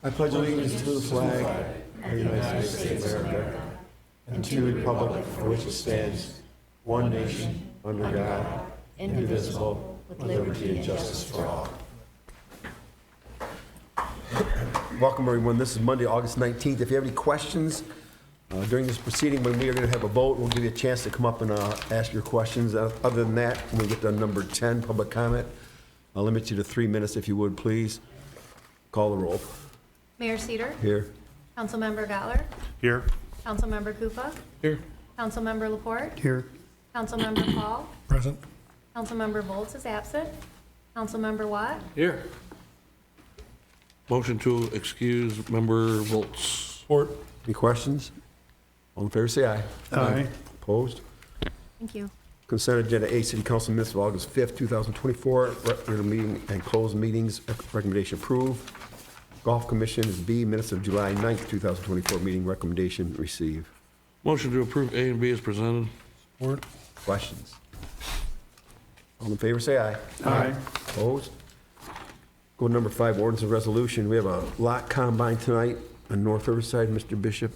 I pledge allegiance to the flag of the United States of America and to the republic for which it stands, one nation, under God, indivisible, with liberty and justice for all. Welcome, everyone. This is Monday, August 19th. If you have any questions during this proceeding, when we are going to have a vote, we'll give you a chance to come up and ask your questions. Other than that, when we get to number 10, public comment, I'll limit you to 3 minutes, if you would, please. Call the roll. Mayor Cedar. Here. Councilmember Gottler. Here. Councilmember Koufa. Here. Councilmember Laporte. Here. Councilmember Paul. Present. Councilmember Volz is absent. Councilmember Watt. Here. Motion to excuse member Volts. Support. Any questions? All in favor, say aye. Aye. Opposed? Thank you. Consent agenda A, City Council minutes of August 5th, 2024, regular meeting and closed meetings, recommendation approved. Golf Commission is B, minutes of July 9th, 2024, meeting recommendation received. Motion to approve A and B is presented. Support. Questions? All in favor, say aye. Aye. Opposed? Go to number 5, ordinance and resolution. We have a lot combine tonight on North Riverside. Mr. Bishop.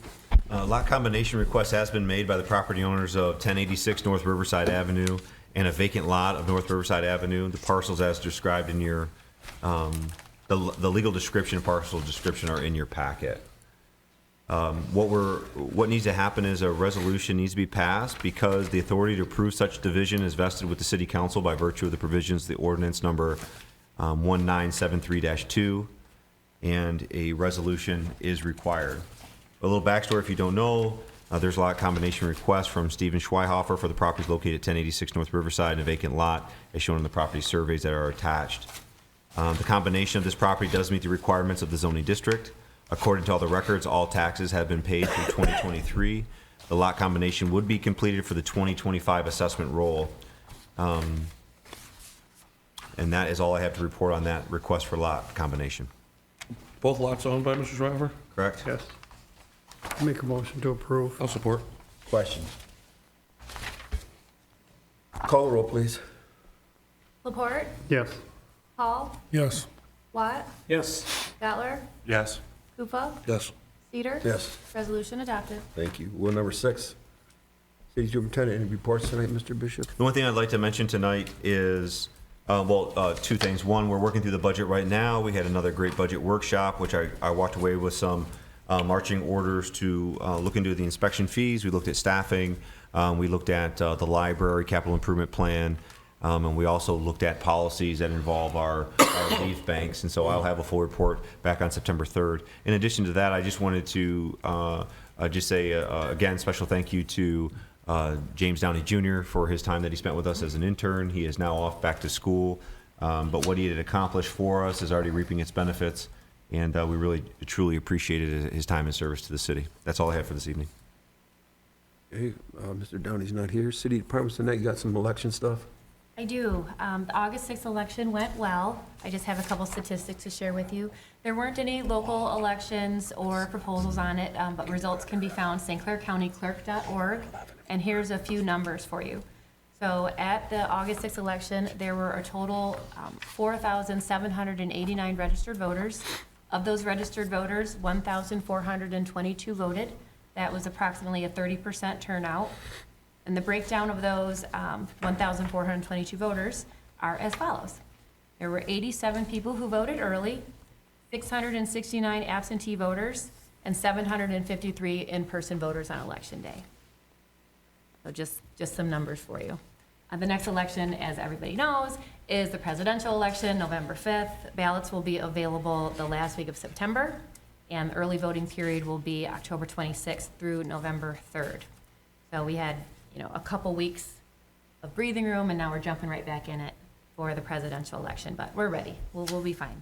Lot combination request has been made by the property owners of 1086 North Riverside Avenue and a vacant lot of North Riverside Avenue. The parcels as described in your, the legal description and parcel description are in your packet. What needs to happen is a resolution needs to be passed because the authority to approve such division is vested with the City Council by virtue of the provisions of the ordinance number 1973-2, and a resolution is required. A little backstory, if you don't know, there's a lot combination request from Stephen Schweihofer for the properties located at 1086 North Riverside and a vacant lot, as shown in the property surveys that are attached. The combination of this property does meet the requirements of the zoning district. According to all the records, all taxes have been paid through 2023. The lot combination would be completed for the 2025 assessment roll. And that is all I have to report on that request for lot combination. Both lots owned by Mr. Schreiber? Correct? Yes. Make a motion to approve. I'll support. Questions? Call the roll, please. Laporte. Yes. Paul. Yes. Watt. Yes. Gottler. Yes. Koufa. Yes. Cedar. Yes. Resolution adopted. Thank you. Well, number 6. City Superintendent, any reports tonight, Mr. Bishop? The one thing I'd like to mention tonight is, two things. One, we're working through the budget right now. We had another great budget workshop, which I walked away with some marching orders to look into the inspection fees. We looked at staffing. We looked at the library capital improvement plan. And we also looked at policies that involve our leaf banks. And so I'll have a full report back on September 3rd. In addition to that, I just wanted to just say, again, special thank you to James Downey Jr. for his time that he spent with us as an intern. He is now off back to school. But what he had accomplished for us is already reaping its benefits. And we really, truly appreciated his time and service to the city. That's all I have for this evening. Okay, Mr. Downey's not here. City departments tonight, you got some election stuff? I do. The August 6th election went well. I just have a couple statistics to share with you. There weren't any local elections or proposals on it, but results can be found stclaircountyclerk.org. And here's a few numbers for you. So at the August 6th election, there were a total 4,789 registered voters. Of those registered voters, 1,422 voted. That was approximately a 30% turnout. And the breakdown of those 1,422 voters are as follows. There were 87 people who voted early, 669 absentee voters, and 753 in-person voters on election day. So just some numbers for you. The next election, as everybody knows, is the presidential election, November 5th. Ballots will be available the last week of September, and the early voting period will be October 26th through November 3rd. So we had, a couple weeks of breathing room, and now we're jumping right back in it for the presidential election, but we're ready. We'll be fine.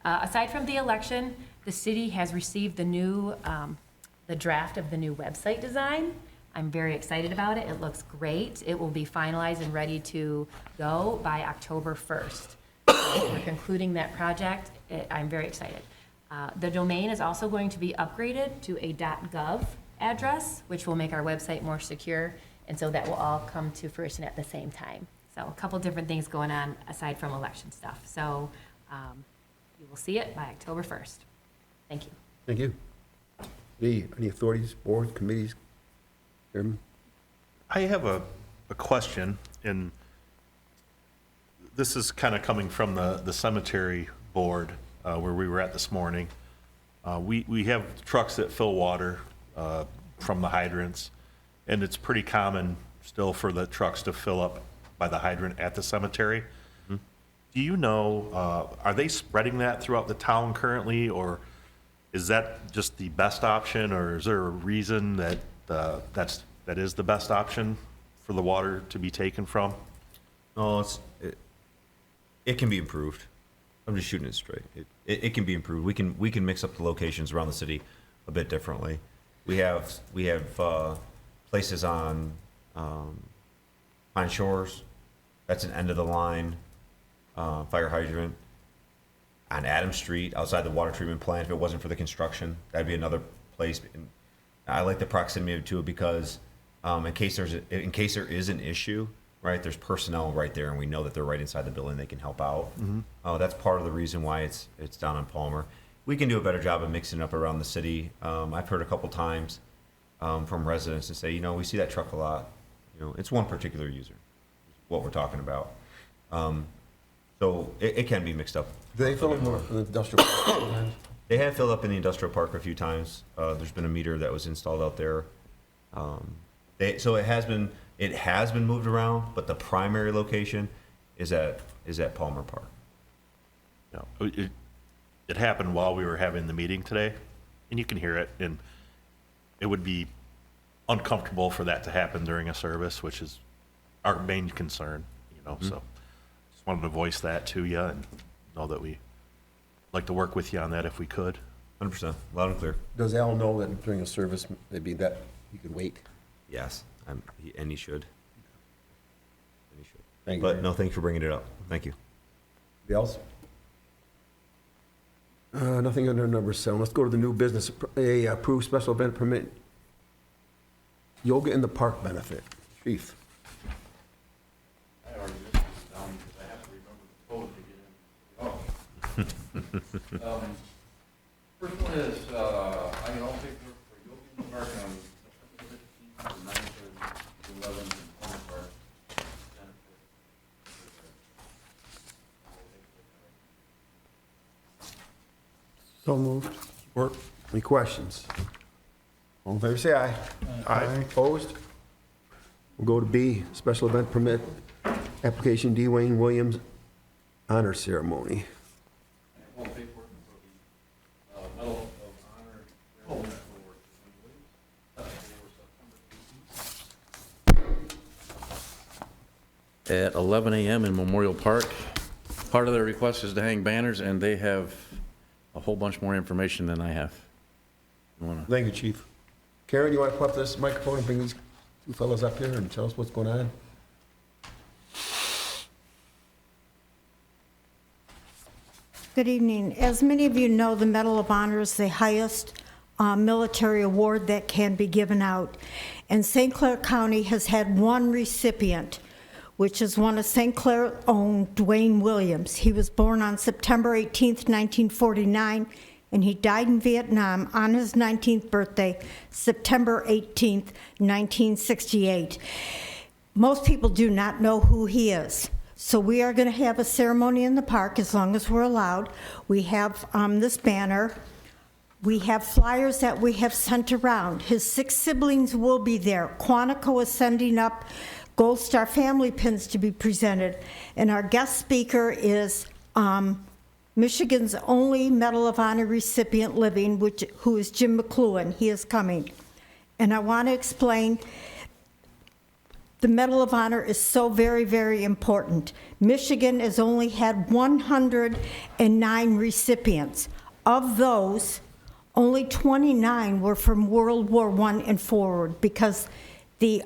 Aside from the election, the city has received the draft of the new website design. I'm very excited about it. It looks great. It will be finalized and ready to go by October 1st. We're concluding that project. I'm very excited. The domain is also going to be upgraded to a .gov address, which will make our website more secure, and so that will all come to fruition at the same time. So a couple different things going on aside from election stuff. So you will see it by October 1st. Thank you. Thank you. B, any authorities, boards, committees? Chairman? I have a question, and this is kind of coming from the cemetery board where we were at this morning. We have trucks that fill water from the hydrants, and it's pretty common still for the trucks to fill up by the hydrant at the cemetery. Do you know, are they spreading that throughout the town currently, or is that just the best option, or is there a reason that that is the best option for the water to be taken from? No, it can be improved. I'm just shooting it straight. It can be improved. We can mix up the locations around the city a bit differently. We have places on Pine Shores. That's an end of the line fire hydrant. On Adams Street, outside the water treatment plant, if it wasn't for the construction, that'd be another place. And I like the proximity to it because in case there is an issue, right? There's personnel right there, and we know that they're right inside the building. They can help out. That's part of the reason why it's down on Palmer. We can do a better job of mixing it up around the city. I've heard a couple times from residents to say, we see that truck a lot. It's one particular user, what we're talking about. So it can be mixed up. Do they fill in the industrial? They have filled up in the industrial park a few times. There's been a meter that was installed out there. So it has been moved around, but the primary location is at Palmer Park. It happened while we were having the meeting today, and you can hear it, and it would be uncomfortable for that to happen during a service, which is our main concern, so just wanted to voice that to you and know that we like to work with you on that if we could. 100%, loud and clear. Does Al know that during a service, maybe that you could wait? Yes, and he should. Thank you. But no, thank you for bringing it up. Thank you. Anybody else? Nothing under number 7. Let's go to the new business. Approved special event permit. Yoga in the park benefit. Chief. I already wrote this down because I have to remember the code to get in. Oh. First one is, I all paperwork for Yoga in the Park on September 15th from 9 to 11 in Palmer Park. So moved. Support. Any questions? All in favor, say aye. Aye. Opposed? We'll go to B, special event permit, application Dwayne Williams honor ceremony. All paperwork for the Medal of Honor ceremony for September 18th. At 11 a.m. in Memorial Park. Part of their request is to hang banners, and they have a whole bunch more information than I have. You wanna- Thank you, Chief. Karen, you want to put up this microphone and bring these two fellows up here and tell us what's going on? Good evening. As many of you know, the Medal of Honor is the highest military award that can be given out. And St. Clair County has had one recipient, which is one of St. Clair's own Dwayne Williams. He was born on September 18th, 1949, and he died in Vietnam on his 19th birthday, September 18th, 1968. Most people do not know who he is. So we are going to have a ceremony in the park as long as we're allowed. We have this banner. We have flyers that we have sent around. His 6 siblings will be there. Quantico is sending up Gold Star family pins to be presented. And our guest speaker is Michigan's only Medal of Honor recipient living, who is Jim McLuhan. He is coming. And I want to explain, the Medal of Honor is so very, very important. Michigan has only had 109 recipients. Of those, only 29 were from World War I and forward, because the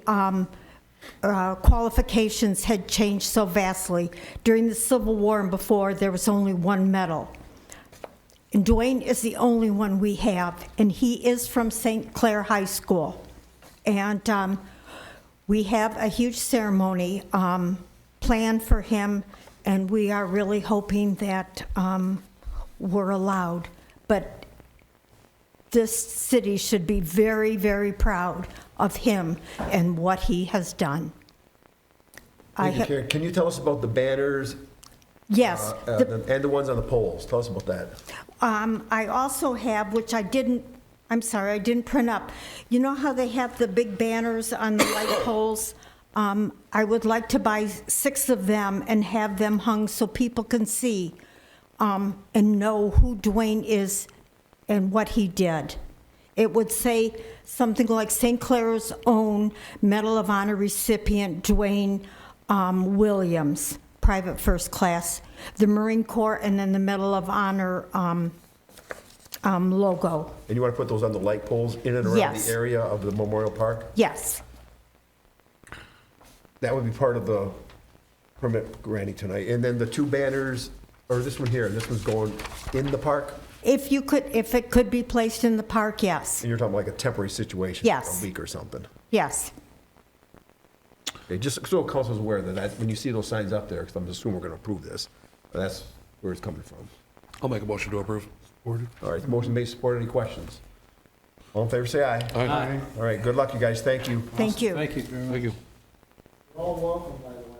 qualifications had changed so vastly. During the Civil War and before, there was only one medal. And Dwayne is the only one we have, and he is from St. Clair High School. And we have a huge ceremony planned for him, and we are really hoping that we're allowed. But this city should be very, very proud of him and what he has done. Thank you, Karen. Can you tell us about the banners Yes. and the ones on the poles? Tell us about that. I also have, which I didn't print up. You know how they have the big banners on the light poles? I would like to buy 6 of them and have them hung so people can see and know who Dwayne is and what he did. It would say something like St. Clair's own Medal of Honor recipient, Dwayne Williams, Private First Class, the Marine Corps, and then the Medal of Honor logo. And you want to put those on the light poles in and around Yes. the area of the Memorial Park? Yes. That would be part of the permit granting tonight. And then the 2 banners, or this one here, this one's going in the park? If it could be placed in the park, yes. And you're talking like a temporary situation? Yes. For a week or something? Yes. Okay, just so council's aware that when you see those signs up there, because I'm assuming we're going to approve this, that's where it's coming from. I'll make a motion to approve. All right, motion made, support. Any questions? All in favor, say aye. Aye. All right, good luck, you guys. Thank you. Thank you. Thank you very much. Thank you. All welcome, by the way.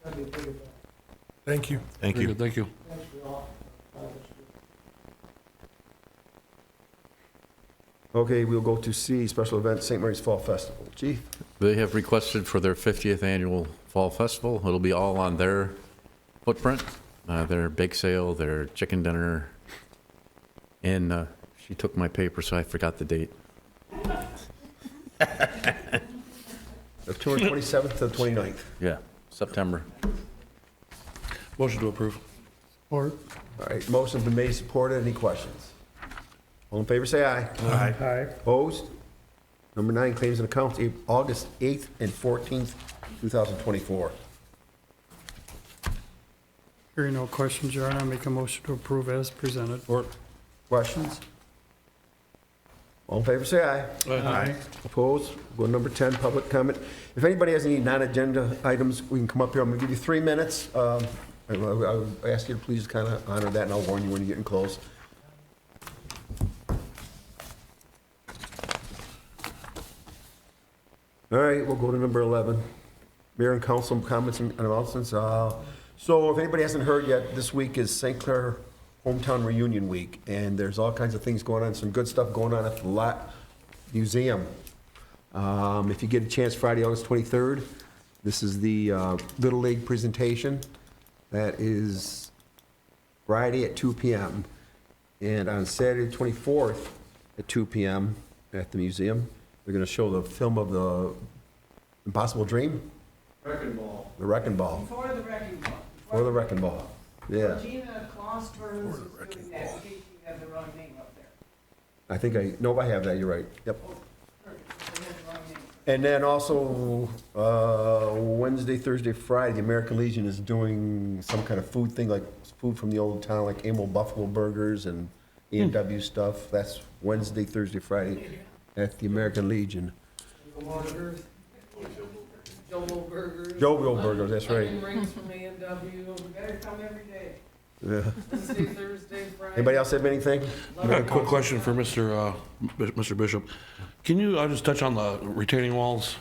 That'd be a big event. Thank you. Thank Very you. good, thank you. Thanks for all. Okay, we'll go to C, special event, St. Mary's Fall Festival. Chief? They have requested for their 50th annual Fall Festival. It'll be all on their footprint, their bake sale, their chicken dinner. And she took my paper, so I forgot the date. October 27th to the 29th. Yeah, September. Motion to approve. Or, All right, motion's been made, supported. Any questions? All in favor, say aye. aye. Opposed? Number 9, claims and accounts, August 8th and 14th, 2024. Hearing no questions, Your Honor, I'll make a motion to approve as presented. Or questions? All in favor, say aye. Aye. Opposed? Go to number 10, public comment. If anybody has any non-agenda items, we can come up here. I'm going to give you 3 minutes. I would ask you to please kind of honor that, and I'll warn you when you're getting close. All right, we'll go to number 11. Mayor and council comments and announcements. So if anybody hasn't heard yet, this week is St. Clair Hometown Reunion Week, and there's all kinds of things going on, some good stuff going on at the Lot Museum. If you get a chance, Friday, August 23rd, this is the Little League presentation. That is Friday at 2 p.m. And on Saturday, 24th at 2 p.m. at the museum, they're going to show the film of the Impossible Dream, Wrecking ball. The Wrecking Ball, Before the wrecking ball. or The Wrecking Ball. Yeah, Gina Claus Burns is doing that, in case you have the wrong name up there. no, I have that, you're right, yep. Perfect, they have the wrong name. And then also, Wednesday, Thursday, Friday, the American Legion is doing some kind of food thing, like food from the old town, like Emil Buffalo Burgers and A&W stuff. That's Wednesday, Thursday, Friday at the American Legion. Burgers. Joe Burgers. Joe Burgers, that's right. Onion rings from A&W, we better come every day. Yeah. Wednesday, Thursday, Friday. Anybody else have anything? I got a quick question for Mr. Bishop. Can you just touch on the retaining walls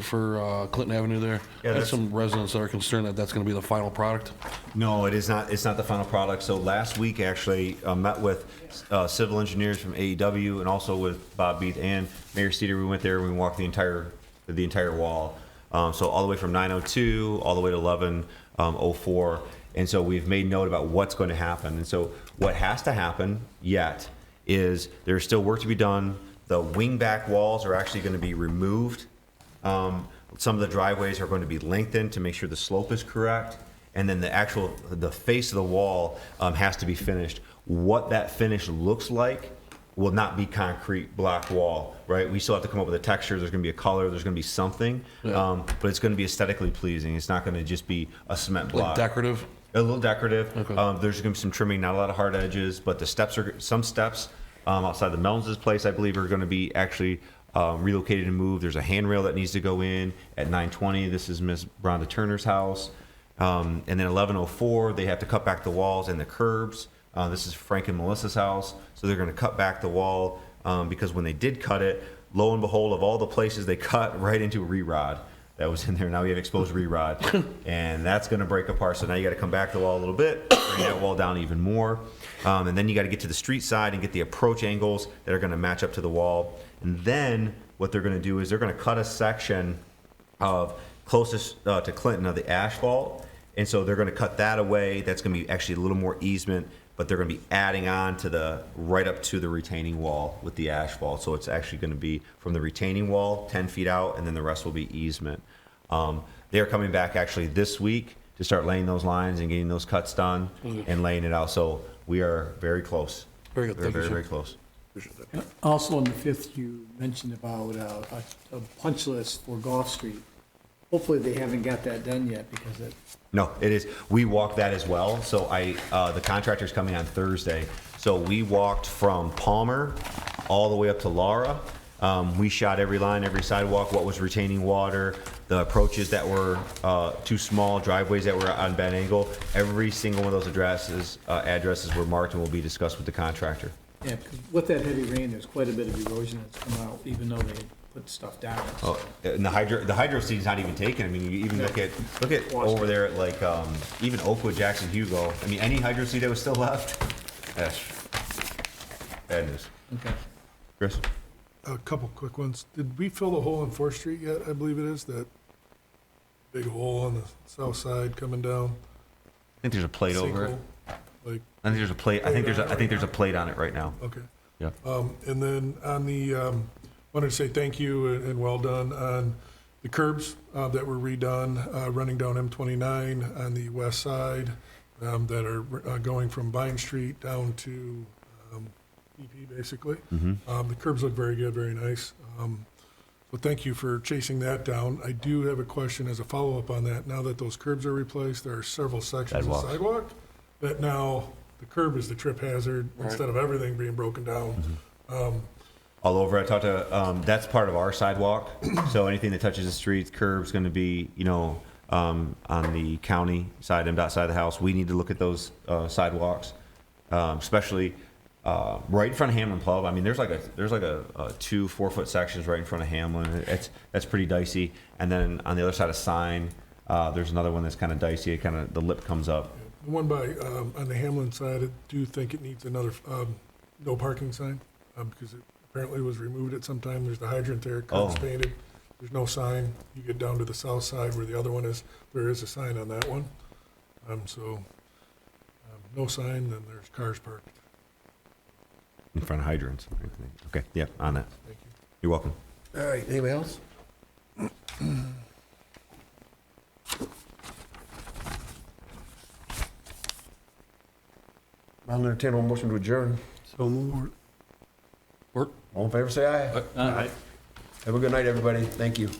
for Clinton Avenue there? Yeah, I had that's- some residents that are concerned that that's going to be the final product. No, it is not. It's not the final product. So last week, actually, met with civil engineers from AEW and also with Bob Beath and Mayor Cedar. We went there. We walked the entire wall. So all the way from 902 all the way to 1104. And so we've made note about what's going to happen. And so what has to happen yet is there's still work to be done. The wingback walls are actually going to be removed. Some of the driveways are going to be lengthened to make sure the slope is correct. And then the face of the wall has to be finished. What that finish looks like will not be concrete block wall, right? We still have to come up with a texture. There's going to be a color. There's going to be something, but it's going to be aesthetically pleasing. It's not going to just be a cement block. Like decorative? A little decorative. Okay. There's going to be some trimming, not a lot of hard edges, but some steps outside the Melons' place, I believe, are going to be actually relocated and moved. There's a handrail that needs to go in at 920. This is Miss Rhonda Turner's house. And then 1104, they have to cut back the walls and the curbs This is Frank and Melissa's house, so they're gonna cut back the wall, because when they did cut it, lo and behold, of all the places they cut, right into a re-rod that was in there. Now we have exposed re-rod, and that's gonna break apart. So now you gotta come back the wall a little bit, bring that wall down even more. And then you gotta get to the street side and get the approach angles that are gonna match up to the wall. And then what they're gonna do is they're gonna cut a section of closest to Clinton of the asphalt. And so they're gonna cut that away. That's gonna be actually a little more easement, but they're gonna be adding on to the, right up to the retaining wall with the asphalt. So it's actually gonna be from the retaining wall, 10 feet out, and then the rest will be easement. They're coming back actually this week to start laying those lines and getting those cuts done and laying it out. So we are very close. Very good. We're Thank you, very, sir. very close. Appreciate that. Also on the 5th, you mentioned about a punch list for Gulf Street. Hopefully they haven't got that done yet because it, No, it is. We walked that as well. So the contractor's coming on Thursday. So we walked from Palmer all the way up to Laura. We shot every line, every sidewalk, what was retaining water, the approaches that were too small, driveways that were on bad angle. Every single one of those addresses were marked and will be discussed with the contractor. yeah, because with that heavy rain, there's quite a bit of erosion that's come out, even though they put stuff down. Oh, and the hydro seed's not even taken. I mean, you even look at over there at like even Oakwood, Jackson, Hugo. I mean, any hydro seed that was still left. That's bad news. Okay. Chris, A couple quick ones. Did we fill the hole on 4th Street yet? I believe it is, that big hole on the south side coming down. I think there's a plate over it. Sinkhole. Like, I think there's a plate. I think there's a plate on it right now. okay. Yeah. And then on the, wanted to say thank you and well done on the curbs that were redone, running down M29 on the west side, that are going from Vine Street down to EP, basically. The curbs look very good, very nice. So thank you for chasing that down. I do have a question as a follow-up on that. Now that those curbs are replaced, there are several sections of sidewalk that now the curb is the trip hazard instead of everything being broken down. All over. I talked to. That's part of our sidewalk. So anything that touches the streets, curbs, going to be on the county side, MDOT side of the house. We need to look at those sidewalks, especially right in front of Hamlin Pub. I mean, there's like a 2 4-foot sections right in front of Hamlin. That's pretty dicey. And then on the other side of Sign, there's another one that's kind of dicey. It kind of the lip comes up. The one by, on the Hamlin side, I do think it needs another no parking sign because it apparently was removed at some time. There's the hydrant there, curbs painted. There's no sign. You get down to the south side where the other one is, there is a sign on that one. No sign, then there's cars parked. In front of hydrants. Okay, yeah, on that. Thank you. You're welcome. All right, anybody else? I'll entertain a motion to adjourn. So moved. Work. All in favor, say aye. Aye. Have a good night, everybody. Thank you.